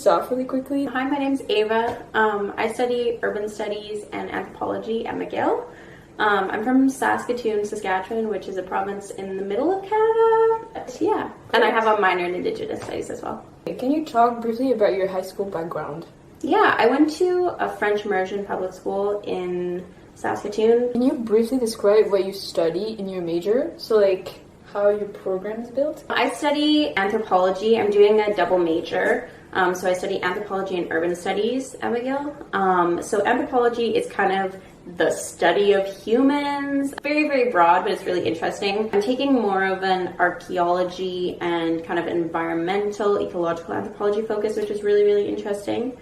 yourself really quickly? Hi, my name's Ava. I study urban studies and anthropology at McGill. I'm from Saskatoon, Saskatchewan, which is a province in the middle of Canada. Yeah, and I have a minor in Indigenous studies as well. Can you talk briefly about your high school background? Yeah, I went to a French immersion public school in Saskatoon. Can you briefly describe what you study in your major? So like how your program is built? I study anthropology. I'm doing a double major. So I study anthropology and urban studies at McGill. So anthropology is kind of the study of humans. Very, very broad, but it's really interesting. I'm taking more of an archaeology and kind of environmental, ecological anthropology focus, which is really, really interesting.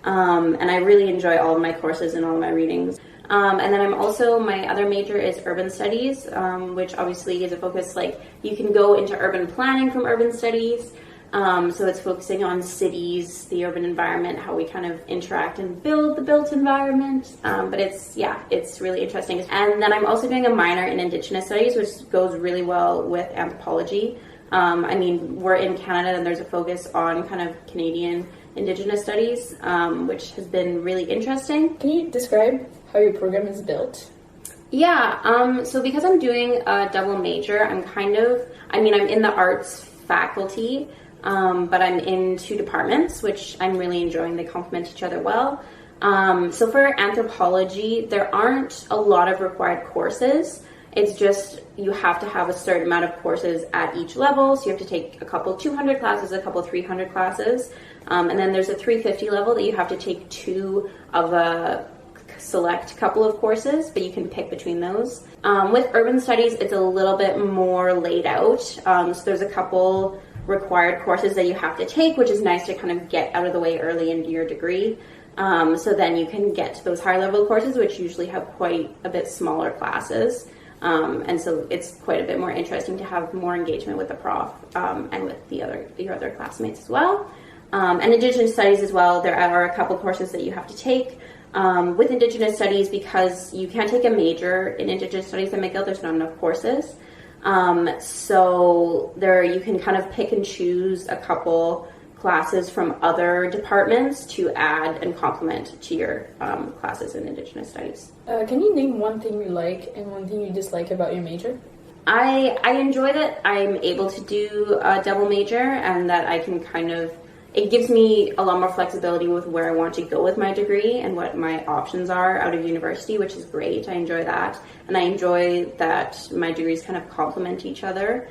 And I really enjoy all of my courses and all of my readings. And then my other major is urban studies, which obviously is a focus, like you can go into urban planning from urban studies. So it's focusing on cities, the urban environment, how we kind of interact and build the built environment. But it's really interesting. And then I'm also doing a minor in Indigenous studies, which goes really well with anthropology. We're in Canada and there's a focus on kind of Canadian Indigenous studies, which has been really interesting. Can you describe how your program is built? Yeah, so because I'm doing a double major, I'm in the arts faculty, but I'm in two departments, which I'm really enjoying. They complement each other well. So for anthropology, there aren't a lot of required courses. It's just you have to have a certain amount of courses at each level. So you have to take a couple 200 classes, a couple 300 classes. And then there's a 350 level that you have to take two of a select couple of courses, but you can pick between those. With urban studies, it's a little bit more laid out. So there's a couple required courses that you have to take, which is nice to kind of get out of the way early into your degree. So then you can get to those higher level courses, which usually have quite a bit smaller classes. And so it's quite a bit more interesting to have more engagement with the prof and with your other classmates as well. And Indigenous studies as well, there are a couple courses that you have to take. With Indigenous studies, because you can't take a major in Indigenous studies at McGill, there's not enough courses. So you can kind of pick and choose a couple classes from other departments to add and complement to your classes in Indigenous studies. Can you name one thing you like and one thing you dislike about your major? I enjoy that I'm able to do a double major and that I can it gives me a lot more flexibility with where I want to go with my degree and what my options are out of university, which is great. I enjoy that. And I enjoy that my degrees kind of complement each other.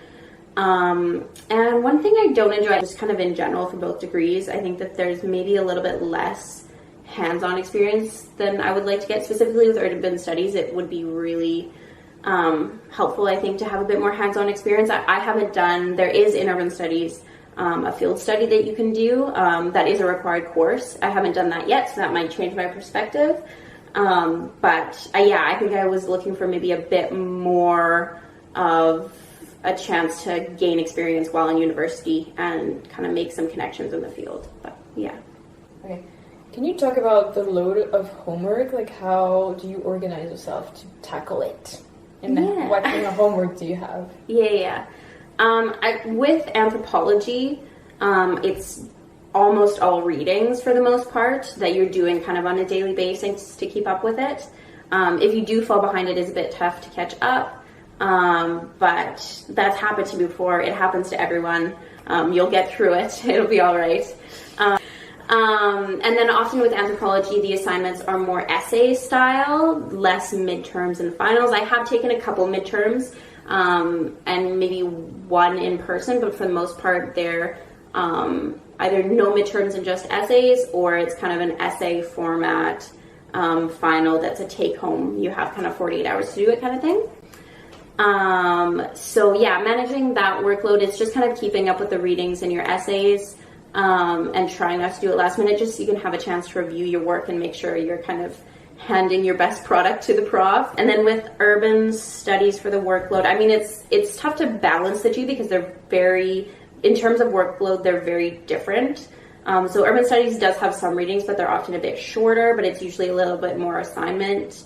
And one thing I don't enjoy, just kind of in general for both degrees, I think that there's maybe a little bit less hands-on experience than I would like to get. Specifically with urban studies, it would be really helpful, I think, to have a bit more hands-on experience. I haven't done, there is in urban studies, a field study that you can do that is a required course. I haven't done that yet, so that might change my perspective. I think I was looking for maybe a bit more of a chance to gain experience while in university and kind of make some connections in the field. But yeah. Okay. Can you talk about the load of homework? Like, how do you organize yourself to tackle it? And what kind of homework do you have? Yeah. With anthropology, it's almost all readings for the most part that you're doing kind of on a daily basis to keep up with it. If you do fall behind, it is a bit tough to catch up, but that's happened to me before. It happens to everyone. You'll get through it. It'll be all right. And then often with anthropology, the assignments are more essay style, less midterms and finals. I have taken a couple midterms, and maybe one in person, but for the most part they're either no midterms and just essays, or it's kind of an essay format final that's a take home. You have kind of 48 hours to do it kind of thing. Managing that workload, it's just kind of keeping up with the readings and your essays, and trying not to do it last minute, just so you can have a chance to review your work and make sure you're kind of handing your best product to the prof. And then with urban studies for the workload, it's tough to balance the two because they're in terms of workload, they're very different. So urban studies does have some readings, but they're often a bit shorter, but it's usually a little bit more assignment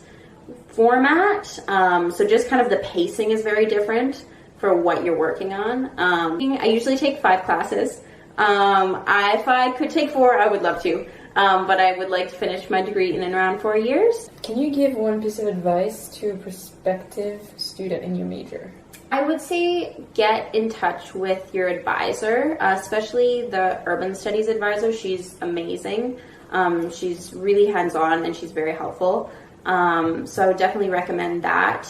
format. So just kind of the pacing is very different for what you're working on. I usually take 5 classes. If I could take 4, I would love to. But I would like to finish my degree in and around 4 years. Can you give one piece of advice to a prospective student in your major? I would say get in touch with your advisor, especially the urban studies advisor. She's amazing. She's really hands-on and she's very helpful. So I would definitely recommend that.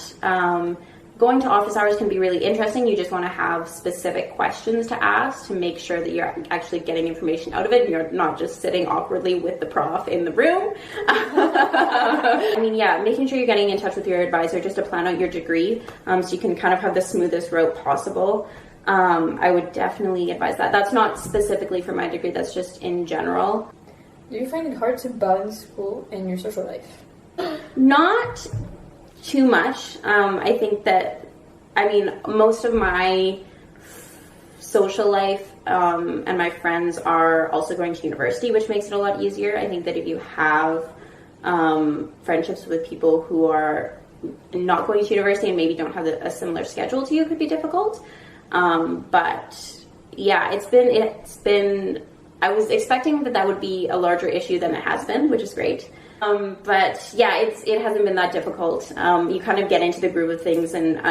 Going to office hours can be really interesting. You just want to have specific questions to ask to make sure that you're actually getting information out of it and you're not just sitting awkwardly with the prof in the room. I mean, yeah, making sure you're getting in touch with your advisor just to plan out your degree so you can kind of have the smoothest route possible. I would definitely advise that. That's not specifically for my degree, that's just in general. Do you find it hard to balance school and your social life? Not too much. I think that, most of my social life and my friends are also going to university, which makes it a lot easier. I think that if you have friendships with people who are not going to university and maybe don't have a similar schedule to you, it could be difficult. But yeah, it's been, I was expecting that would be a larger issue than it has been, which is great. But yeah, it hasn't been that difficult. You kind of get into the groove of things and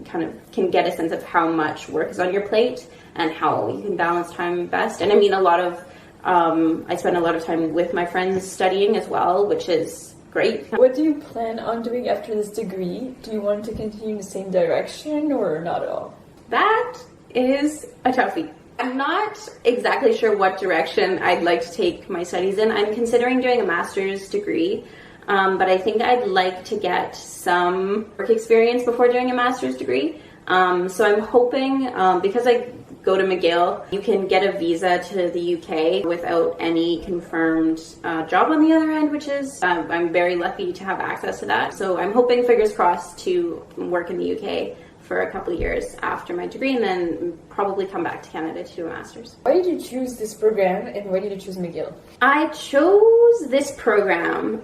kind of can get a sense of how much work is on your plate and how you can balance time best. And I mean, I spend a lot of time with my friends studying as well, which is great. What do you plan on doing after this degree? Do you want to continue in the same direction or not at all? That is a toughie. I'm not exactly sure what direction I'd like to take my studies in. I'm considering doing a master's degree, but I think I'd like to get some work experience before doing a master's degree. So I'm hoping, because I go to McGill, you can get a visa to the UK without any confirmed job on the other end, which is, I'm very lucky to have access to that. So I'm hoping, fingers crossed, to work in the UK for a couple of years after my degree and then probably come back to Canada to do a master's. Why did you choose this program and why did you choose McGill? I chose this program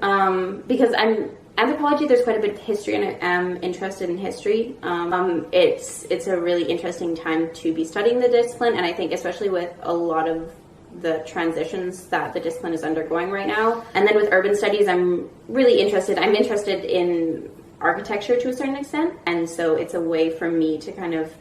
because anthropology, there's quite a bit of history and I am interested in history. It's a really interesting time to be studying the discipline, and I think especially with a lot of the transitions that the discipline is undergoing right now. And then with urban studies, I'm interested in architecture to a certain extent, and so it's a way for me to kind of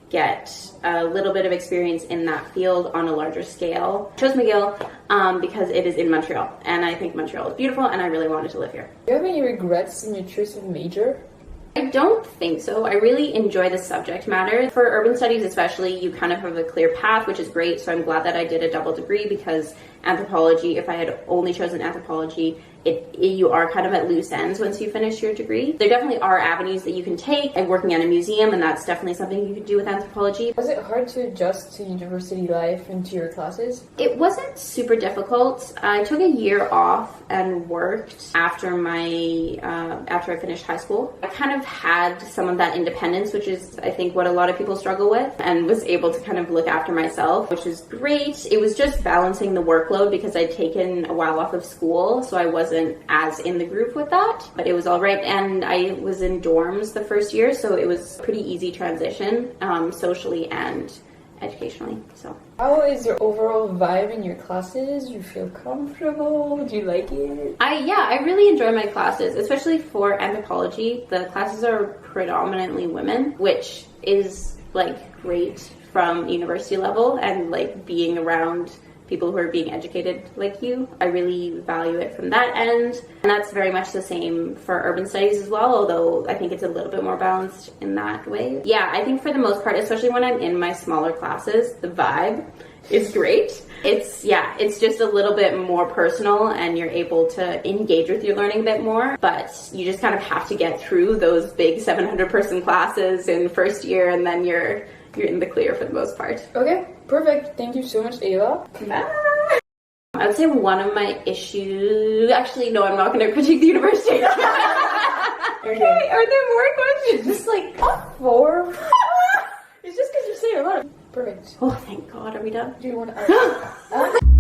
get a little bit of experience in that field on a larger scale. I chose McGill because it is in Montreal, and I think Montreal is beautiful and I really wanted to live here. Do you have any regrets in your choice of major? I don't think so. I really enjoy the subject matter. For urban studies especially, you kind of have a clear path, which is great, so I'm glad that I did a double degree, because anthropology, if I had only chosen anthropology, you are kind of at loose ends once you finish your degree. There definitely are avenues that you can take, like working at a museum, and that's definitely something you could do with anthropology. Was it hard to adjust to university life and to your classes? It wasn't super difficult. I took a year off and worked after I finished high school. I kind of had some of that independence, which is, I think, what a lot of people struggle with, and was able to kind of look after myself, which is great. It was just balancing the workload because I'd taken a while off of school, so I wasn't as in the group with that, but it was all right. And I was in dorms the first year, so it was a pretty easy transition, socially and educationally. So how is your overall vibe in your classes? Do you feel comfortable? Do you like it? I really enjoy my classes, especially for anthropology. The classes are predominantly women, which is like great from university level, and like being around people who are being educated like you. I really value it from that end. And that's very much the same for urban studies as well, although I think it's a little bit more balanced in that way. Yeah, I think for the most part, especially when I'm in my smaller classes, the vibe is great. It's just a little bit more personal and you're able to engage with your learning a bit more, but you just kind of have to get through those big 700-person classes in first year, and then you're in the clear for the most part. Okay, perfect. Thank you so much, Ava. Bye. I would say one of my issues... Actually, no, I'm not going to critique the university. Okay, are there more questions? Just like 4. It's just because you're saying a lot of... Perfect. Oh, thank God. Are we done? Do you want to...